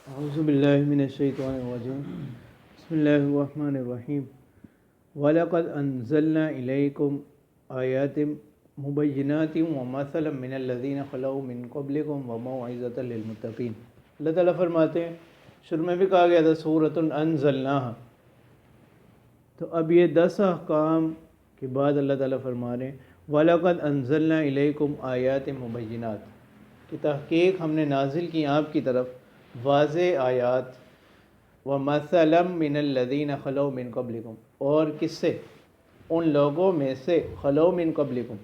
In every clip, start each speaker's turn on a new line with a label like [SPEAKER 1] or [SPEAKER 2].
[SPEAKER 1] اعوذ باللہ من الشیطان الرجیم بسم اللہ الرحمن الرحیم وَلَقَدْ أَنزَلْنَا إِلَيْكُمْ آيَاتٍ مُبَيِّنَاتٍ وَمَثَلًا مِنَ الَّذِينَ خَلَوْا مِن قَبْلِكُمْ وَمَوْعِظَةً لِلْمُتَّقِينَ۔ اللہ تعالیٰ فرماتے ہیں، شروع میں بھی کہا گیا تھا سورۃ انزلناہا، تو اب یہ 10 احکام کے بعد اللہ تعالیٰ فرما رہے ہیں وَلَقَدْ أَنزَلْنَا إِلَيْكُمْ آيَاتٍ مُبَيِّنَاتٍ، کہ تحقیق ہم نے نازل کی آپ کی طرف واضح آیات، وَمَثَلًا مِّنَ الَّذِينَ خَلَوْا مِن قَبْلِكُمْ، اور کس سے؟ ان لوگوں میں سے خَلَوْا مِن قَبْلِكُمْ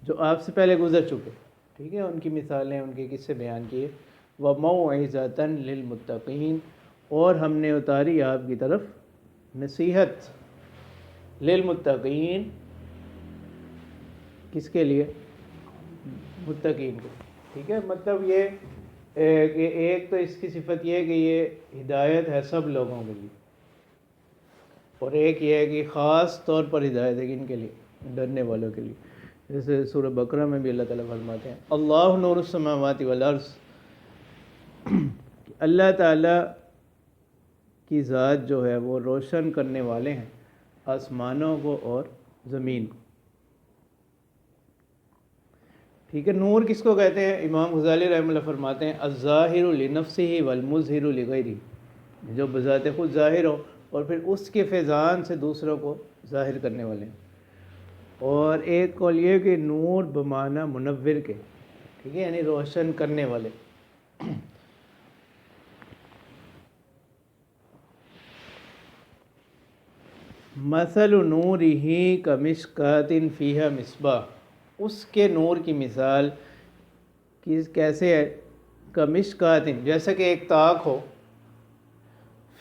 [SPEAKER 1] جو آپ سے پہلے گزر چکے، ٹھیک ہے، ان کی مثالیں، ان کے قصے بیان کیے۔ وَمَوْعِظَةً لِلْمُتَّقِينَ، اور ہم نے اتاری آپ کی طرف نصیحت، للمتقین، کس کے لیے؟ متقین کو، ٹھیک ہے۔ مطلب یہ کہ ایک تو اس کی صفت یہ ہے کہ یہ ہدایت ہے سب لوگوں کے لیے، اور ایک یہ ہے کہ خاص طور پر ہدایت ہے ان کے لیے، ڈرنے والوں کے لیے، جیسے سورہ بقرہ میں بھی اللہ تعالیٰ فرماتے ہیں اللہ نور السماوات والارض، اللہ تعالیٰ کی ذات جو ہے وہ روشن کرنے والے ہیں آسمانوں کو اور زمین کو، ٹھیک ہے۔ نور کس کو کہتے ہیں؟ امام غزالی رحمہ اللہ فرماتے ہیں الظاہر لنفسہ والمظہر لغیرہ، جو بذات خود ظاہر ہو اور پھر اس کے فیضان سے دوسروں کو ظاہر کرنے والے ہیں۔ اور ایک قول یہ کہ نور بمعنی منور کے، ٹھیک ہے، یعنی روشن کرنے والے۔ مثل نورہ کمشکاۃ فیہا مصباح، اس کے نور کی مثال کیسے ہے؟ کمشکاۃ، جیسا کہ ایک تاک ہو،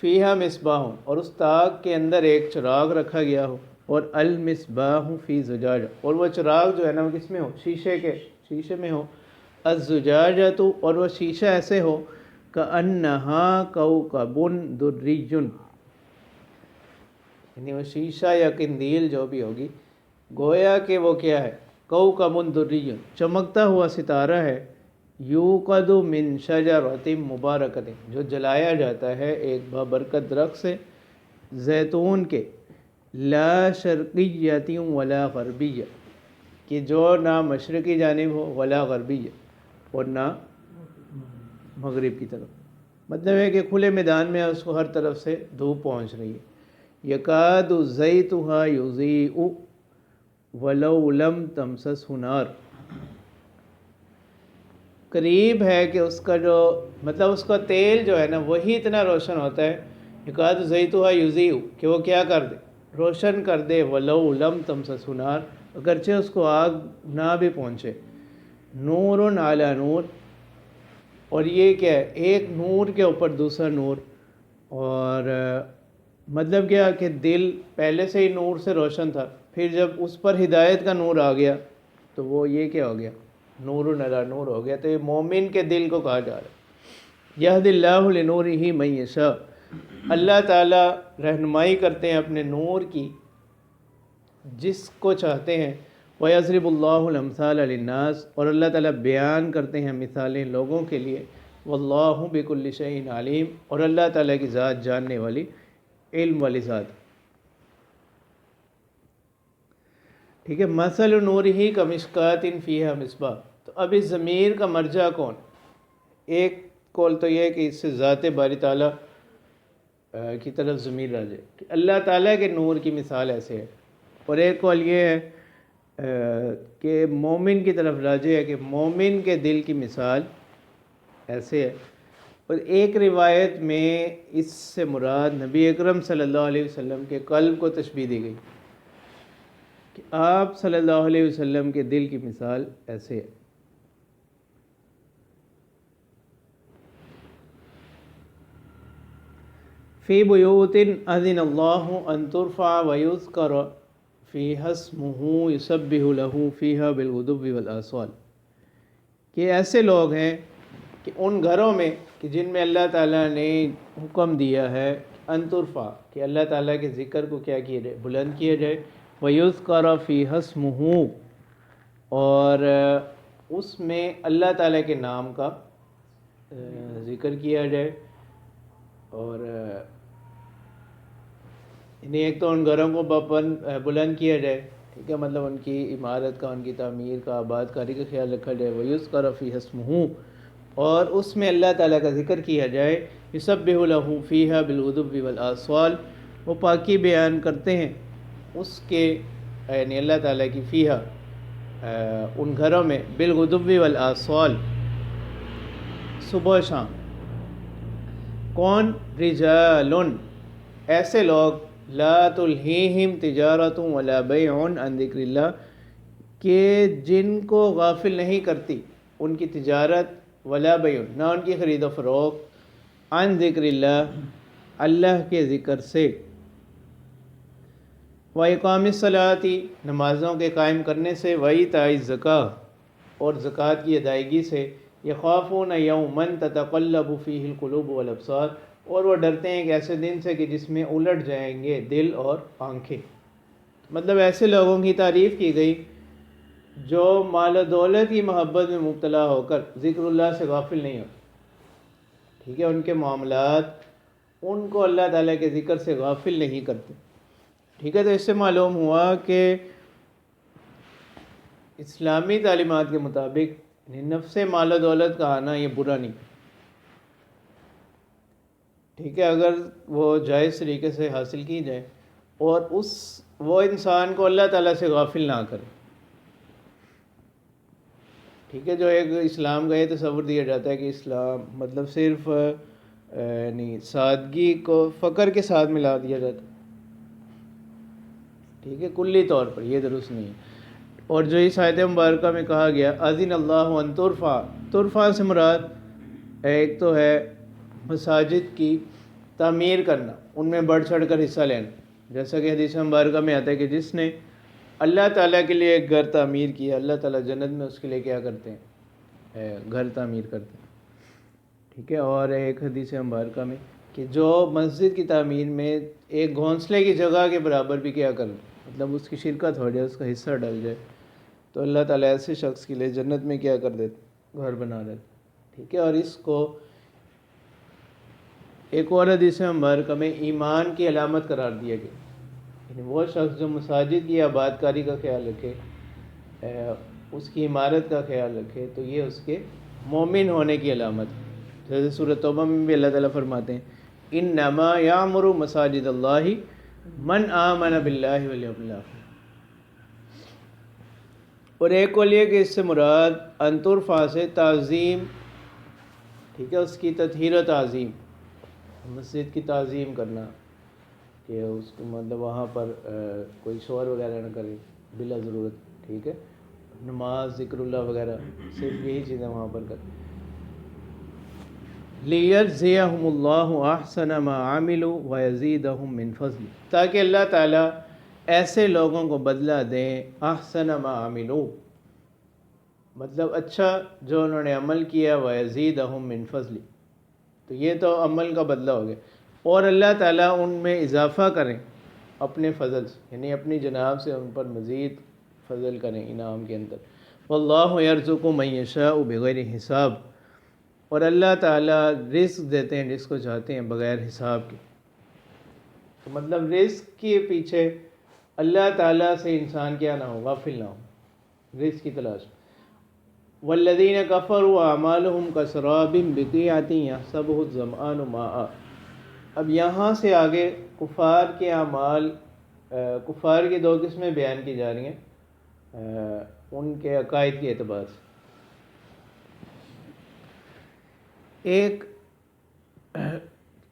[SPEAKER 1] فیہا مصباح، اور اس تاک کے اندر ایک چراغ رکھا گیا ہو، اور المصباح فی زجاجہ، اور وہ چراغ جو ہے نا وہ کس میں ہو؟ شیشے میں ہو۔ الزجاجۃ، اور وہ شیشہ ایسے ہو کأنہا کوکب دری، یعنی وہ شیشہ یا قندیل جو بھی ہوگی، گویا کہ وہ کیا ہے؟ کوکب دری، چمکتا ہوا ستارہ ہے، یوقد من شجرۃ مبارکۃ، جو جلایا جاتا ہے ایک بابرکت درخت سے، زیتون کے، لا شرقیۃ ولا غربیہ، کہ جو نہ مشرقی جانب ہو ولا غربیہ، اور نہ مغرب کی طرف، مطلب ہے کہ کھلے میدان میں اس کو ہر طرف سے دھوپ پہنچ رہی ہے۔ یکاد زیتها یضیء ولو لم تمسسہ نار، قریب ہے کہ اس کا جو مطلب اس کا تیل جو ہے نا وہی اتنا روشن ہوتا ہے، یکاد زیتها یضیء، کہ وہ کیا کر دے؟ روشن کر دے، ولو لم تمسسہ نار، اگرچہ اس کو آگ نہ بھی پہنچے۔ نور علی نور، اور یہ کیا ہے؟ ایک نور کے اوپر دوسرا نور، اور مطلب کیا کہ دل پہلے سے ہی نور سے روشن تھا، پھر جب اس پر ہدایت کا نور آ گیا تو وہ یہ کیا ہو گیا؟ نور علی نور ہو گیا۔ تو یہ مومن کے دل کو کہا جا رہا ہے۔ یہدی اللہ لنورہ من یشاء، اللہ تعالیٰ رہنمائی کرتے ہیں اپنے نور کی جس کو چاہتے ہیں۔ وَيَضْرِبُ اللَّهُ الْأَمْثَالَ لِلنَّاسِ، اور اللہ تعالیٰ بیان کرتے ہیں مثالیں لوگوں کے لیے۔ وَاللَّهُ بِكُلِّ شَيْءٍ عَلِيمٌ، اور اللہ تعالیٰ کی ذات جاننے والی، علم والی ذات، ٹھیک ہے۔ مثل نورہ کمشکاۃ فیہا مصباح، تو اب اس ضمیر کا مرجع کون؟ ایک قول تو یہ ہے کہ اس سے ذات باری تعالیٰ کی طرف ضمیر راجع ہے، کہ اللہ تعالیٰ کے نور کی مثال ایسے ہے، اور ایک قول یہ ہے کہ مومن کی طرف راجع ہے، کہ مومن کے دل کی مثال ایسے ہے۔ اور ایک روایت میں اس سے مراد نبی اکرم صلی اللہ علیہ وسلم کے قلب کو تشبیہ دی گئی، کہ آپ صلی اللہ علیہ وسلم کے دل کی مثال ایسے ہے۔ فی بیوت اذن اللہ ان ترفع ویذکر فیہا اسمہ یسبح لہ فیہا بالغدو والآصال، کہ ایسے لوگ ہیں کہ ان گھروں میں کہ جن میں اللہ تعالیٰ نے حکم دیا ہے ان ترفع، کہ اللہ تعالیٰ کے ذکر کو کیا کیا جائے؟ بلند کیا جائے۔ وَيُذْكَرَ فِيهَا اسْمُهُ، اور اس میں اللہ تعالیٰ کے نام کا ذکر کیا جائے۔ اور انہیں ایک تو ان گھروں کو بلند کیا جائے، ٹھیک ہے، مطلب ان کی عمارت کا، ان کی تعمیر کا، آباد کاری کا خیال رکھا جائے، وَيُذْكَرَ فِيهَا اسْمُهُ، اور اس میں اللہ تعالیٰ کا ذکر کیا جائے، يُسَبِّحُ لَهُ فِيهَا بِالْغُدُوِّ وَالْآصَالِ، وہ پاکی بیان کرتے ہیں اس کے، یعنی اللہ تعالیٰ کی فیہا ان گھروں میں، بالغدو والآصال، صبح و شام۔ کون؟ رجال، ایسے لوگ، لا تلہیہم تجارت ولا بیع عن ذکر اللہ، کہ جن کو غافل نہیں کرتی ان کی تجارت، ولا بیع، نہ ان کی خرید و فروخت، عن ذکر اللہ، اللہ کے ذکر سے، وَإِقَامِ الصَّلَاةِ، نمازوں کے قائم کرنے سے، وَإِيتَاءِ الزَّکاۃ، اور زکوٰۃ کی ادائیگی سے، يَخَافُونَ يَوْمًا تَتَقَلَّبُ فِيهِ الْقُلُوبُ وَالْأَبْصَارُ، اور وہ ڈرتے ہیں ایک ایسے دن سے کہ جس میں الٹ جائیں گے دل اور آنکھیں۔ مطلب ایسے لوگوں کی تعریف کی گئی جو مال و دولت کی محبت میں مبتلا ہو کر ذکر اللہ سے غافل نہیں ہوتے، ٹھیک ہے، ان کے معاملات ان کو اللہ تعالیٰ کے ذکر سے غافل نہیں کرتے، ٹھیک ہے۔ تو اس سے معلوم ہوا کہ اسلامی تعلیمات کے مطابق نفس مال و دولت کا آنا یہ برا نہیں، ٹھیک ہے، اگر وہ جائز طریقے سے حاصل کی جائے اور وہ انسان کو اللہ تعالیٰ سے غافل نہ کرے، ٹھیک ہے۔ جو ایک اسلام کا یہ تصور دیا جاتا ہے کہ اسلام مطلب صرف یعنی سادگی کو فقر کے ساتھ ملا دیا جاتا ہے، ٹھیک ہے، کلی طور پر یہ درست نہیں ہے۔ اور جو اس آیت مبارکہ میں کہا گیا اذن اللہ ان ترفع، ترفع سے مراد ایک تو ہے مساجد کی تعمیر کرنا، ان میں بڑھ چڑھ کر حصہ لینا، جیسا کہ حدیث مبارکہ میں آتا ہے کہ جس نے اللہ تعالیٰ کے لیے ایک گھر تعمیر کیا، اللہ تعالیٰ جنت میں اس کے لیے کیا کرتے ہیں؟ گھر تعمیر کرتے ہیں، ٹھیک ہے۔ اور ایک حدیث مبارکہ میں کہ جو مسجد کی تعمیر میں ایک گھونسلے کی جگہ کے برابر بھی کیا کر، مطلب اس کی شرکت ہو جائے، اس کا حصہ ڈل جائے، تو اللہ تعالیٰ ایسے شخص کے لیے جنت میں کیا کر دیتے؟ گھر بنا دیتے، ٹھیک ہے۔ اور اس کو ایک اور حدیث مبارکہ میں ایمان کی علامت قرار دیا گیا، یعنی وہ شخص جو مساجد کی آباد کاری کا خیال رکھے، اس کی عمارت کا خیال رکھے، تو یہ اس کے مومن ہونے کی علامت ہے۔ جیسے سورۃ توبہ میں بھی اللہ تعالیٰ فرماتے ہیں انما یعمر مساجد اللہ من آمن باللہ والیوم الآخر۔ اور ایک قول یہ کہ اس سے مراد ان ترفع سے تعظیم، ٹھیک ہے، اس کی تطہیر و تعظیم، مسجد کی تعظیم کرنا، کہ اس کو مطلب وہاں پر کوئی شور وغیرہ نہ کرے بلا ضرورت، ٹھیک ہے، نماز، ذکر اللہ وغیرہ، صرف یہی چیزیں وہاں پر کریں۔ لِيَجْزِيَهُمُ اللَّهُ أَحْسَنَ مَا عَمِلُوا وَيَزِيدَهُم مِّن فَضْلِهِ، تاکہ اللہ تعالیٰ ایسے لوگوں کو بدلہ دیں، احسن ما عملوا، مطلب اچھا جو انہوں نے عمل کیا، وَيَزِيدَهُم مِّن فَضْلِهِ، تو یہ تو عمل کا بدلہ ہو گیا، اور اللہ تعالیٰ ان میں اضافہ کریں اپنے فضل سے، یعنی اپنی جناب سے ان پر مزید فضل کریں انعام کے اندر۔ وَاللَّهُ يَرْزُقُ مَن يَشَاءُ بِغَيْرِ حساب، اور اللہ تعالیٰ رزق دیتے ہیں جس کو چاہتے ہیں بغیر حساب کے۔ تو مطلب رزق کے پیچھے اللہ تعالیٰ سے انسان کیا نہ ہو، غافل نہ ہو، رزق کی تلاش۔ والذین کفروا اعمالهم کسراب بقیعۃ یحسبہ الظمآن ماء، اب یہاں سے آگے کفار کے اعمال، کفار کی دو قسمیں بیان کی جا رہی ہیں ان کے عقائد کے اعتبار سے۔ ایک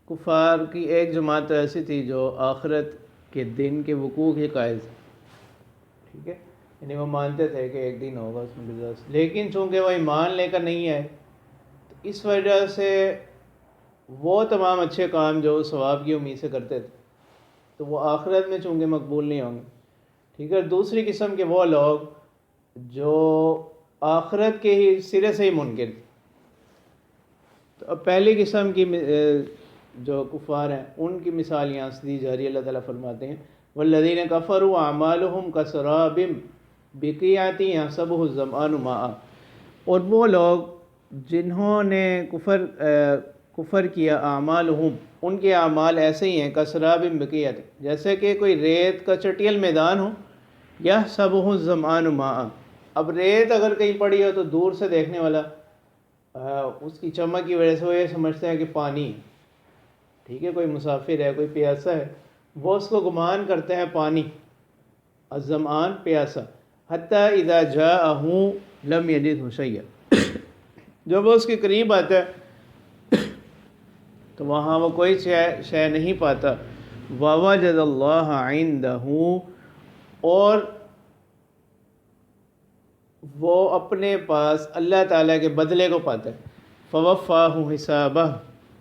[SPEAKER 1] کفار کی ایک جماعت ایسی تھی جو آخرت کے دن کے وقوع کے قائل تھے، ٹھیک ہے، یعنی وہ مانتے تھے کہ ایک دن ہوگا اس میں جزا، لیکن چونکہ وہ ایمان لے کر نہیں آئے تو اس وجہ سے وہ تمام اچھے کام جو ثواب کی امید سے کرتے تھے تو وہ آخرت میں چونکہ مقبول نہیں ہوں گے، ٹھیک ہے۔ دوسری قسم کے وہ لوگ جو آخرت کے ہی سرے سے ہی منکر تھے، تو اب پہلی قسم کی جو کفار ہیں ان کی مثال یہاں سے دی جا رہی ہے۔ اللہ تعالیٰ فرماتے ہیں والذین کفروا اعمالهم کسراب بقیعۃ یحسبہ الظمآن ماء، اور وہ لوگ جنہوں نے کفر کفر کیا اعمالہم ان کے اعمال ایسے ہی ہیں کسراب بقیت جیسے کہ کوئی ریت کا چٹیل میدان ہو یحسبہ الظمآن ماء اب ریت اگر کہیں پڑی ہو تو دور سے دیکھنے والا اس کی چمک کی وجہ سے وہ یہ سمجھتے ہیں کہ پانی ہے، ٹھیک ہے، کوئی مسافر ہے، کوئی پیاسا ہے، وہ اس کو گمان کرتے ہیں پانی، الظمآن پیاسا، حتیٰ اذا جاءہ لم یجدہ شیئا جب وہ اس کے قریب آتا ہے تو وہاں وہ کوئی شے نہیں پاتا، ووجد اللہ عندہ اور وہ اپنے پاس اللہ تعالیٰ کے بدلے کو پاتا ہے، فوفاہ حسابہ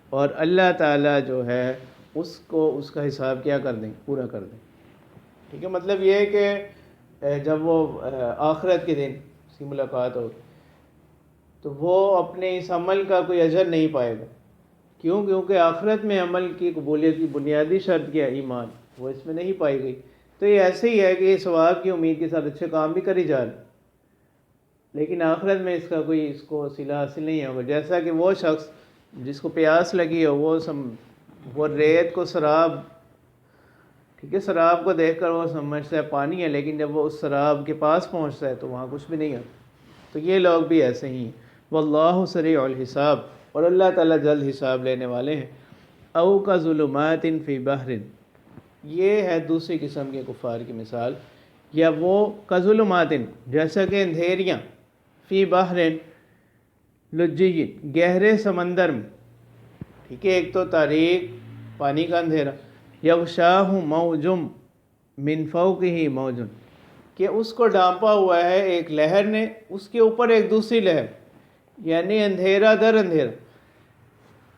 [SPEAKER 1] اور اللہ تعالیٰ جو ہے اس کو اس کا حساب کیا کر دیں، پورا کر دیں، ٹھیک ہے۔ مطلب یہ ہے کہ جب وہ آخرت کے دن اس کی ملاقات ہوگی تو وہ اپنے اس عمل کا کوئی اجر نہیں پائے گا، کیونکہ آخرت میں عمل کی قبولیت کی بنیادی شرط کیا ہے، ایمان، وہ اس میں نہیں پائی گئی۔ تو یہ ایسے ہی ہے کہ یہ ثواب کی امید کے ساتھ اچھے کام بھی کری جا رہے لیکن آخرت میں اس کا کوئی اس کو صلہ حاصل نہیں ہوگا، جیسا کہ وہ شخص جس کو پیاس لگی ہو وہ ریت کو سراب، ٹھیک ہے، سراب کو دیکھ کر وہ سمجھتا ہے پانی ہے، لیکن جب وہ اس سراب کے پاس پہنچتا ہے تو وہاں کچھ بھی نہیں ہوتا۔ تو یہ لوگ بھی ایسے ہی ہیں، واللہ سریع الحساب اور اللہ تعالیٰ جلد حساب لینے والے ہیں۔ او کا ظلمات فی بحر یہ ہے دوسری قسم کے کفار کی مثال، یا وہ کا ظلمات جیسا کہ اندھیریاں، فی بحر لجی گہرے سمندر میں، ٹھیک ہے، ایک تو تاریک پانی کا اندھیرا، یغشاہ موج من فوقہ موج کہ اس کو ڈانپا ہوا ہے ایک لہر نے، اس کے اوپر ایک دوسری لہر، یعنی اندھیرا در اندھیرا،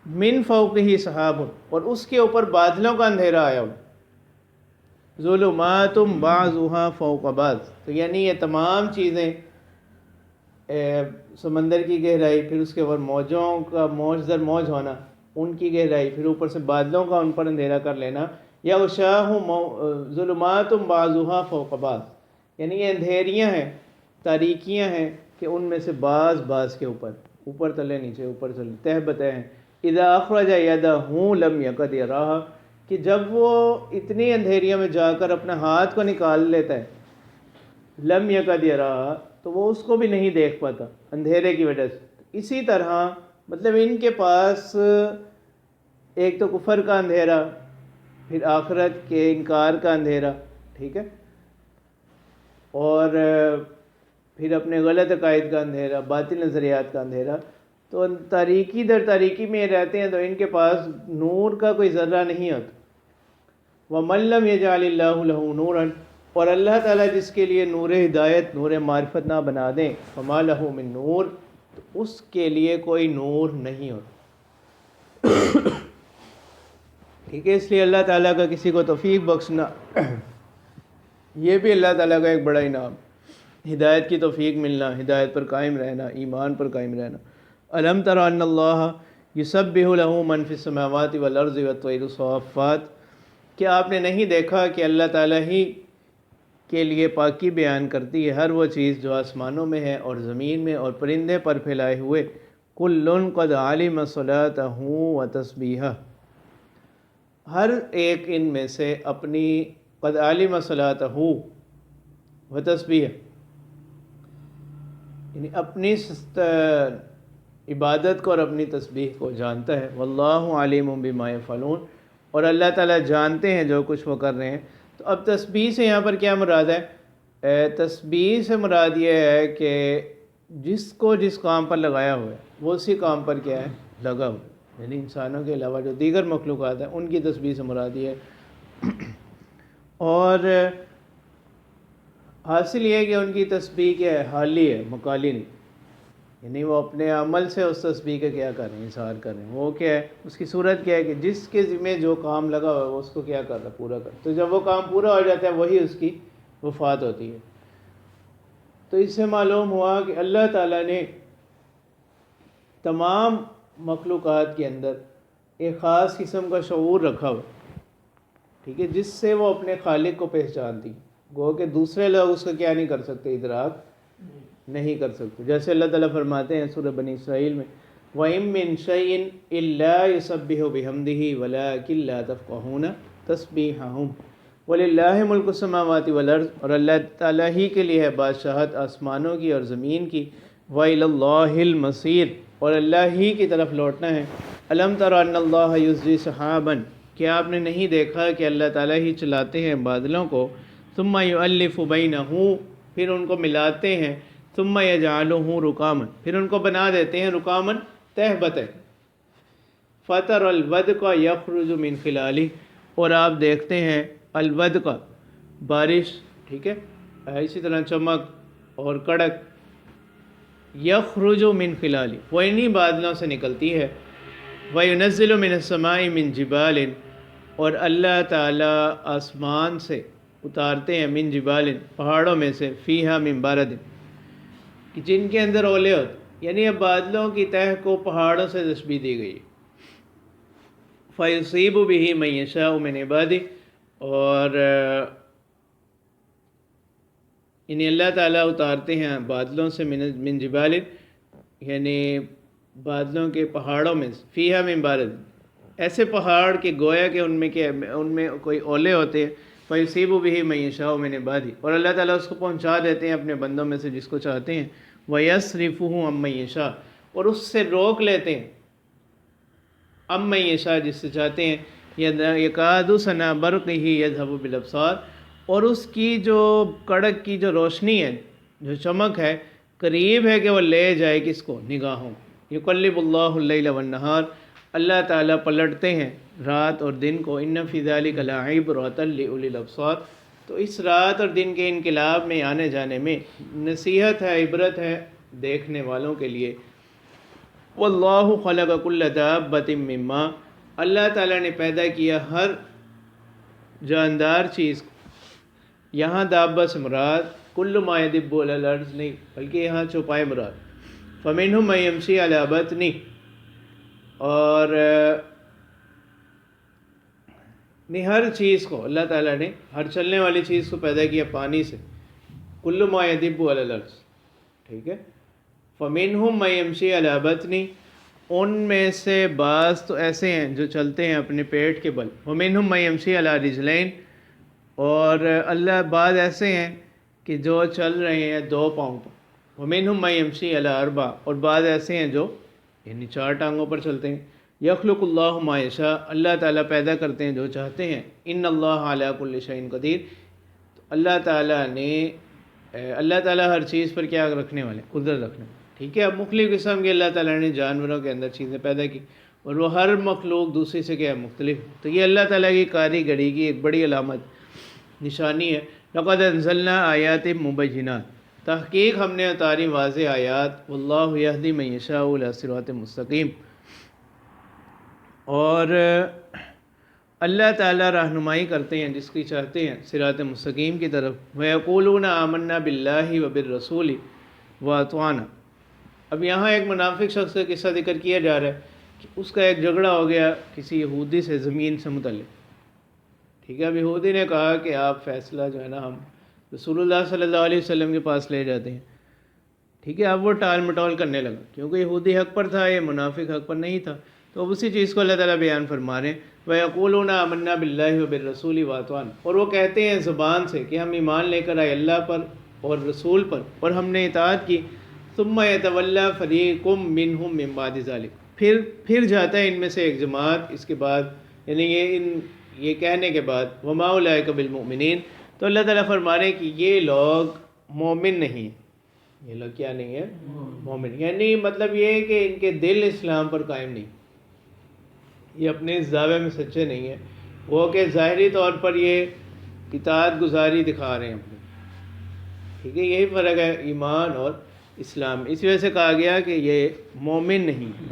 [SPEAKER 1] من فوقہ سحاب اور اس کے اوپر بادلوں کا اندھیرا آیا ہوا، ظلمات بعضها فوق بعض تو یعنی یہ تمام چیزیں، سمندر کی گہرائی، پھر اس کے اوپر موجوں کا موج در موج ہونا، ان کی گہرائی، پھر اوپر سے بادلوں کا ان پر اندھیرا کر لینا، یغشاہ ظلمات بعضها فوق بعض یعنی یہ اندھیریاں ہیں، تاریکیاں ہیں کہ ان میں سے بعض کے اوپر تلے نیچے، اوپر تلے تہ بتہ ہیں، اذا اخرج یدہ لم یکد یراہا کہ جب وہ اتنی اندھیریوں میں جا کر اپنا ہاتھ کو نکال لیتا ہے، لم یکد یراہا تو وہ اس کو بھی نہیں دیکھ پاتا اندھیرے کی وجہ سے۔ اسی طرح مطلب ان کے پاس ایک تو کفر کا اندھیرا، پھر آخرت کے انکار کا اندھیرا، ٹھیک ہے، اور پھر اپنے غلط عقائد کا اندھیرا، باطل نظریات کا اندھیرا، تو تاریکی در تاریکی میں رہتے ہیں تو ان کے پاس نور کا کوئی ذرہ نہیں ہوتا۔ وَمَن لَّمْ يَجْعَلِ اللَّهُ لَهُ نُورًا اور اللہ تعالیٰ جس کے لیے نور ہدایت، نور معرفت نہ بنا دیں، فَمَا لَهُ مِن نور تو اس کے لیے کوئی نور نہیں ہوتا، ٹھیک ہے۔ اس لیے اللہ تعالیٰ کا کسی کو توفیق بخشنا یہ بھی اللہ تعالیٰ کا ایک بڑا انعام، ہدایت کی توفیق ملنا، ہدایت پر قائم رہنا، ایمان پر قائم رہنا۔ الم تر ان اللہ یسبح له من فی السماوات والارض والطیر صافات کیا آپ نے نہیں دیکھا کہ اللہ تعالیٰ ہی کے لیے پاکی بیان کرتی ہے ہر وہ چیز جو آسمانوں میں ہے اور زمین میں اور پرندے پر پھیلائے ہوئے، کل قد علم صلاتہ وتسبیحہ ہر ایک ان میں سے اپنی قد علم صلاتہ وتسبیحہ یعنی اپنی عبادت کو اور اپنی تسبیح کو جانتا ہے، واللہ علیم بما یفعلون اور اللہ تعالیٰ جانتے ہیں جو کچھ وہ کر رہے ہیں۔ تو اب تسبیح سے یہاں پر کیا مراد ہے؟ تسبیح سے مراد یہ ہے کہ جس کو جس کام پر لگایا ہوا ہے وہ اسی کام پر کیا ہے لگا ہوا ہے، یعنی انسانوں کے علاوہ جو دیگر مخلوقات ہیں ان کی تسبیح سے مراد یہ ہے، اور حاصل یہ ہے کہ ان کی تسبیح کیا ہے حالی ہے، مقالی نہیں، یعنی وہ اپنے عمل سے اس تسبیح کا کیا کر رہے ہیں، اظہار کر رہے ہیں۔ وہ کیا ہے، اس کی صورت کیا ہے کہ جس کے ذمہ جو کام لگا ہوا ہے وہ اس کو کیا کر رہا ہے، پورا کر، تو جب وہ کام پورا ہو جاتا ہے وہی اس کی وفات ہوتی ہے۔ تو اس سے معلوم ہوا کہ اللہ تعالیٰ نے تمام مخلوقات کے اندر ایک خاص قسم کا شعور رکھا ہوا، ٹھیک ہے، جس سے وہ اپنے خالق کو پہچانتی، گو کہ دوسرے لوگ اس کا کیا نہیں کر سکتے، ادراک نہیں کر سکتے۔ جیسے اللہ تعالیٰ فرماتے ہیں سورہ بنی اسرائیل میں وَإِن مِّن شَيْءٍ إِلَّا يُسَبِّحُ بِحَمْدِهِ وَلَٰكِن لَّا تَفْقَهُونَ تَسْبِيحَهُم وَلِلَّهِ مُلْكُ السَّمَاوَاتِ وَالْأَرْضِ، اور اللہ تعالیٰ ہی کے لیے ہے بادشاہت آسمانوں کی اور زمین کی، وَإِلَى اللَّهِ الْمَصِيرُ، اور اللہ ہی کی طرف لوٹنا ہے۔ أَلَمْ تَرَ أَنَّ اللَّهَ يُزْجِي سَحَابًا، کیا آپ نے نہیں دیکھا کہ اللہ تعالیٰ ہی چلاتے ہیں بادلوں کو، ثُمَّ يُؤَلِّفُ بَيْنَهُ، پھر ان کو ملاتے ہیں، ثُمَّ يَجْعَلُهُ رُكَامًا، پھر ان کو بنا دیتے ہیں رکامن تہ بتہ، فَتَرَ الْوَدْقَ يَخْرُجُ مِنْ خِلَالِهِ، اور آپ دیکھتے ہیں الودق بارش، ٹھیک ہے، اسی طرح چمک اور کڑک، یخرج من خلالی، وہ انہی بادلوں سے نکلتی ہے، وَيُنَزِّلُ مِنَ السَّمَاءِ مِن جِبَالٍ، اور اللہ تعالیٰ آسمان سے اتارتے ہیں، من جبال، پہاڑوں میں سے، فیہا من بارد، کہ جن کے اندر اولے ہوتے، یعنی اب بادلوں کی تہ کو پہاڑوں سے تشبیہ دی گئی، فَيُصِيبُ بِهِ مَن يَشَاءُ مِنْ عِبَادِهِ، اور یعنی اللہ تعالیٰ اتارتے ہیں بادلوں سے، من جبال، یعنی بادلوں کے پہاڑوں میں، فیہا من بارد، ایسے پہاڑ کہ گویا کہ ان میں کوئی اولے ہوتے ہیں، فَيُصِيبُ بِهِ مَن يَشَاءُ مِنْ عِبَادِهِ، اور اللہ تعالیٰ اس کو پہنچا دیتے ہیں اپنے بندوں میں سے جس کو چاہتے ہیں، وَيَصْرِفُهُ عَن مَن يَشَاءُ، اور اس سے روک لیتے ہیں، عَن مَن يَشَاءُ، جس سے چاہتے ہیں، يَكَادُ سَنَا بَرْقِهِ يَذْهَبُ بِالْأَبْصَارِ، اور اس کی جو کڑک کی جو روشنی ہے، جو چمک ہے، قریب ہے کہ وہ لے جائے کس کو، نگاہوں، يُقَلِّبُ اللَّهُ اللَّيْلَ وَالنَّهَارَ، اللہ تعالیٰ پلٹتے ہیں رات اور دن کو، إِنَّ فِي ذَلِكَ لَعِبْرَةً لِأُولِي الْأَبْصَارِ، تو اس رات اور دن کے انقلاب میں آنے جانے میں نصیحت ہے، عبرت ہے دیکھنے والوں کے لیے۔ وَاللَّهُ خَلَقَ كُلَّ دَابَّةٍ مِّن مَّاءٍ، اللہ تعالیٰ نے پیدا کیا ہر جاندار چیز کو، یہاں دابہ سے مراد کل ما يدب علی الارض نہیں، بلکہ یہاں چوپائے مراد، فَمِنْهُم مَّن يَمْشِي عَلَى بَطْنِهِ، اور ہر چیز کو اللہ تعالیٰ نے، ہر چلنے والی چیز کو پیدا کیا پانی سے، کل ما يدب علی الارض، ٹھیک ہے، فَمِنْهُم مَّن يَمْشِي عَلَى بَطْنِهِ، ان میں سے بعض تو ایسے ہیں جو چلتے ہیں اپنے پیٹ کے بل، وَمِنْهُم مَّن يَمْشِي عَلَى رِجْلَيْنِ، اور اللہ بعض ایسے ہیں کہ جو چل رہے ہیں دو پاؤں پر، وَمِنْهُم مَّن يَمْشِي عَلَى أَرْبَعٍ، اور بعض ایسے ہیں جو یعنی چار ٹانگوں پر چلتے ہیں، یخلق اللہ ما یشاء، اللہ تعالیٰ پیدا کرتے ہیں جو چاہتے ہیں، ان اللہ علی کل شیء قدیر، تو اللہ تعالیٰ ہر چیز پر کیا رکھنے والے، قدرت رکھنے والے، ٹھیک ہے۔ اب مختلف قسم کے اللہ تعالیٰ نے جانوروں کے اندر چیزیں پیدا کی، اور وہ ہر مخلوق دوسری سے کیا ہے، مختلف، تو یہ اللہ تعالیٰ کی کاریگری کی ایک بڑی علامت نشانی ہے۔ لقد انزلنا آیات مبینات، تحقیق ہم نے اتاری واضح آیات، واللہ یہدی من یشاء الی صراط مستقیم، اور اللہ تعالیٰ رہنمائی کرتے ہیں جس کی چاہتے ہیں صراط مستقیم کی طرف۔ وَيَقُولُونَ آمَنَّا بِاللَّهِ وَبِالرَّسُولِ وَأَطَعْنَا، اب یہاں ایک منافق شخص کا قصہ ذکر کیا جا رہا ہے کہ اس کا ایک جھگڑا ہو گیا کسی یہودی سے زمین سے متعلق، ٹھیک ہے۔ اب یہودی نے کہا کہ آپ فیصلہ جو ہے نا ہم رسول اللہ صلی اللہ علیہ وسلم کے پاس لے جاتے ہیں، ٹھیک ہے۔ اب وہ ٹال مٹول کرنے لگا، کیونکہ یہودی حق پر تھا، یہ منافق حق پر نہیں تھا، تو اب اسی چیز کو اللہ تعالیٰ بیان فرما رہے ہیں، وَيَقُولُونَ آمَنَّا بِاللَّهِ وَبِالرَّسُولِ وَأَطَعْنَا، اور وہ کہتے ہیں زبان سے کہ ہم ایمان لے کر آئے اللہ پر اور رسول پر، اور ہم نے اطاعت کی، ثُمَّ يَتَوَلَّىٰ فَرِيقٌ مِّنْهُم مِّن بَعْدِ ذَلِكَ، پھر جاتا ہے ان میں سے ایک جماعت اس کے بعد، یعنی یہ کہنے کے بعد، وَمَا أُولَٰئِكَ بِالْمُؤْمِنِينَ، تو اللہ تعالیٰ فرما رہے ہیں کہ یہ لوگ مومن نہیں ہیں، یہ لوگ کیا نہیں ہیں، مومن، یعنی مطلب یہ ہے کہ ان کے دل اسلام پر قائم نہیں، یہ اپنے اس دعوے میں سچے نہیں ہیں، وہ کہ ظاہری طور پر یہ اطاعت گزاری دکھا رہے ہیں اپنے، ٹھیک ہے۔ یہی فرق ہے ایمان اور اسلام، اس وجہ سے کہا گیا کہ یہ مومن نہیں ہے۔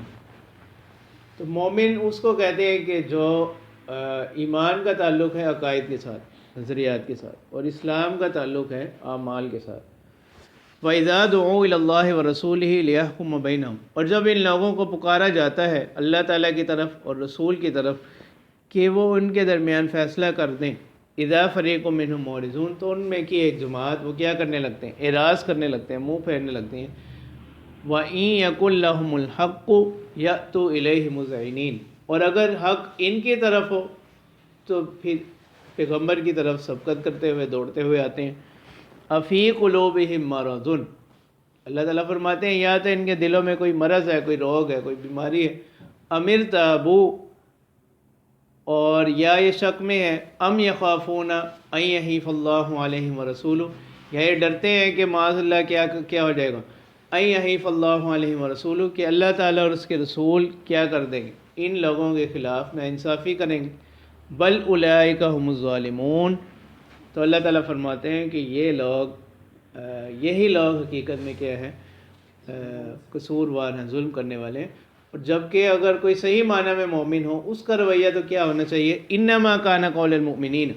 [SPEAKER 1] تو مومن اس کو کہتے ہیں کہ جو ایمان کا تعلق ہے عقائد کے ساتھ، نظریات کے ساتھ، اور اسلام کا تعلق ہے اعمال کے ساتھ۔ وَإِذَا دُعُوا إِلَى اللَّهِ وَرَسُولِهِ لِيَحْكُمَ بَيْنَهُمْ، اور جب ان لوگوں کو پکارا جاتا ہے اللہ تعالیٰ کی طرف اور رسول کی طرف کہ وہ ان کے درمیان فیصلہ کر دیں، اِذَا فَرِيقٌ مِّنْهُمْ مُعْرِضُونَ، تو ان میں کی ایک جماعت وہ کیا کرنے لگتے ہیں، اعراض کرنے لگتے ہیں، منہ پھیرنے لگتے ہیں، وَإِن يَكُن لَّهُمُ الْحَقُّ يَأْتُوا إِلَيْهِ مُذْعِنِينَ، اور اگر حق ان کی طرف ہو تو پھر پیغمبر کی طرف سبقت کرتے ہوئے دوڑتے ہوئے آتے ہیں۔ افی قلوبہم مرض، اللہ تعالیٰ فرماتے ہیں یا تو ان کے دلوں میں کوئی مرض ہے، کوئی روگ ہے، کوئی بیماری ہے، امر تابو، اور یا یہ شک میں ہے، ام یخافون ان یحیف اللہ علیہم ورسولہ، یا یہ ڈرتے ہیں کہ معاذ اللہ کیا ہو جائے گا، ان یحیف اللہ علیہم ورسولہ، کہ اللہ تعالیٰ اور اس کے رسول کیا کر دیں گے، ان لوگوں کے خلاف ناانصافی کریں گے، بل اولئک هم الظالمون، تو اللہ تعالیٰ فرماتے ہیں کہ یہ لوگ یہی لوگ حقیقت میں کیا ہے، قصوروار ہیں، ظلم کرنے والے ہیں۔ اور جبکہ اگر کوئی صحیح معنی میں مومن ہو، اس کا رویہ تو کیا ہونا چاہیے، انما کان قول المؤمنین،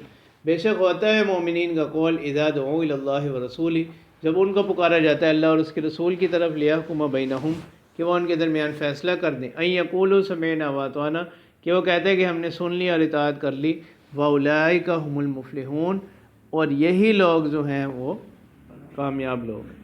[SPEAKER 1] بے شک ہوتا ہے مومنین کا قول، اذا دعوا الی اللہ ورسولہ، جب ان کو پکارا جاتا ہے اللہ اور اس کے رسول کی طرف، لیحکم بینہم، کہ وہ ان کے درمیان فیصلہ کر دیں، ان یقولوا سمعنا واطعنا، کہ وہ کہتے ہیں کہ ہم نے سن لی اور اطاعت کر لی، واولئک هم المفلحون، اور یہی لوگ جو ہیں وہ کامیاب لوگ ہیں۔